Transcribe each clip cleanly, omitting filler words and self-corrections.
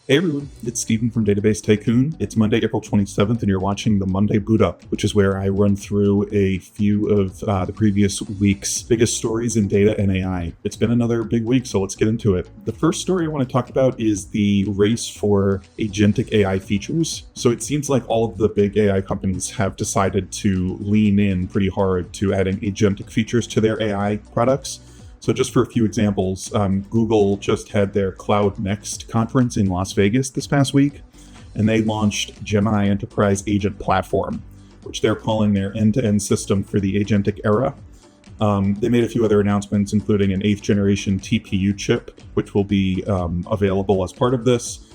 Hey everyone, it's Steven from Database Tycoon. It's Monday, April 27th, and you're watching the Monday Bootup, which is where I run through a few of the previous week's biggest stories in data and AI. It's been another big week, so let's get into it. The first story I want to talk about is the race for agentic AI features. So it seems like all of the big AI companies have decided to lean in pretty hard to adding agentic features to their AI products. So just for a few examples, Google just had their Cloud Next conference in Las Vegas this past week, and they launched Gemini Enterprise Agent Platform, which they're calling their end-to-end system for the agentic era. They made a few other announcements, including an 8th generation TPU chip, which will be available as part of this.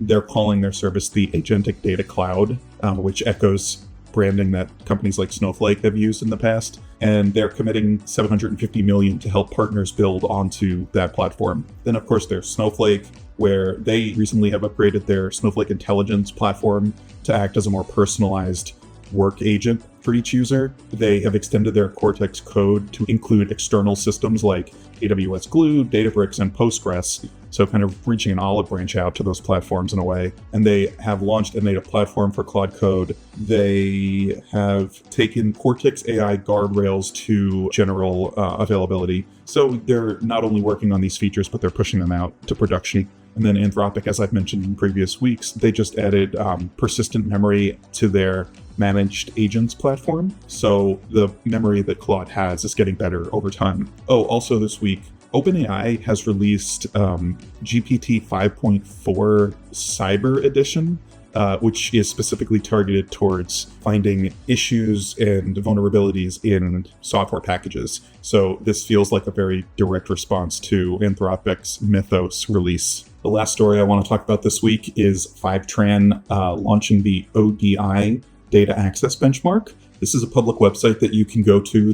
They're calling their service the Agentic Data Cloud, which echoes branding that companies like Snowflake have used in the past. And they're committing $750 million to help partners build onto that platform. Then, of course, there's Snowflake, where they recently have upgraded their Snowflake Intelligence platform to act as a more personalized work agent for each user. They have extended their Cortex code to include external systems like AWS Glue, Databricks, and Postgres, so kind of reaching an olive branch out to those platforms in a way. And they have launched a native platform for Claude Code. They have taken Cortex AI guardrails to general availability. So they're not only working on these features, but they're pushing them out to production. And then Anthropic, as I've mentioned in previous weeks, they just added persistent memory to their managed agents platform. So the memory that Claude has is getting better over time. Oh, also this week, OpenAI has released GPT-5.4-Cyber edition, which is specifically targeted towards finding issues and vulnerabilities in software packages. So this feels like a very direct response to Anthropic's Mythos release. The last story I want to talk about this week is Fivetran launching the ODI data access benchmark. This is a public website that you can go to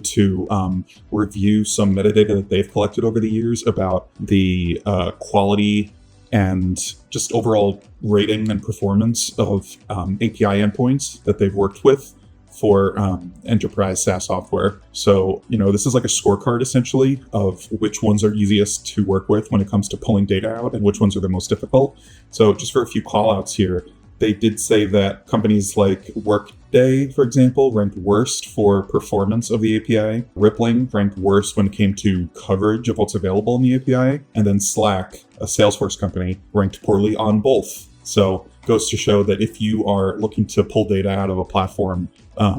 review some metadata that they've collected over the years about the quality and just overall rating and performance of API endpoints that they've worked with for enterprise SaaS software. So, this is like a scorecard essentially of which ones are easiest to work with when it comes to pulling data out and which ones are the most difficult. So just for a few call outs here, they did say that companies like Workday, for example, ranked worst for performance of the API. Rippling ranked worst when it came to coverage of what's available in the API. And then Slack, a Salesforce company, ranked poorly on both. So it goes to show that if you are looking to pull data out of a platform,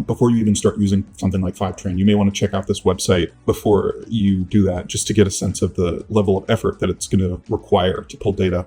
before you even start using something like Fivetran, you may want to check out this website before you do that, just to get a sense of the level of effort that it's going to require to pull data.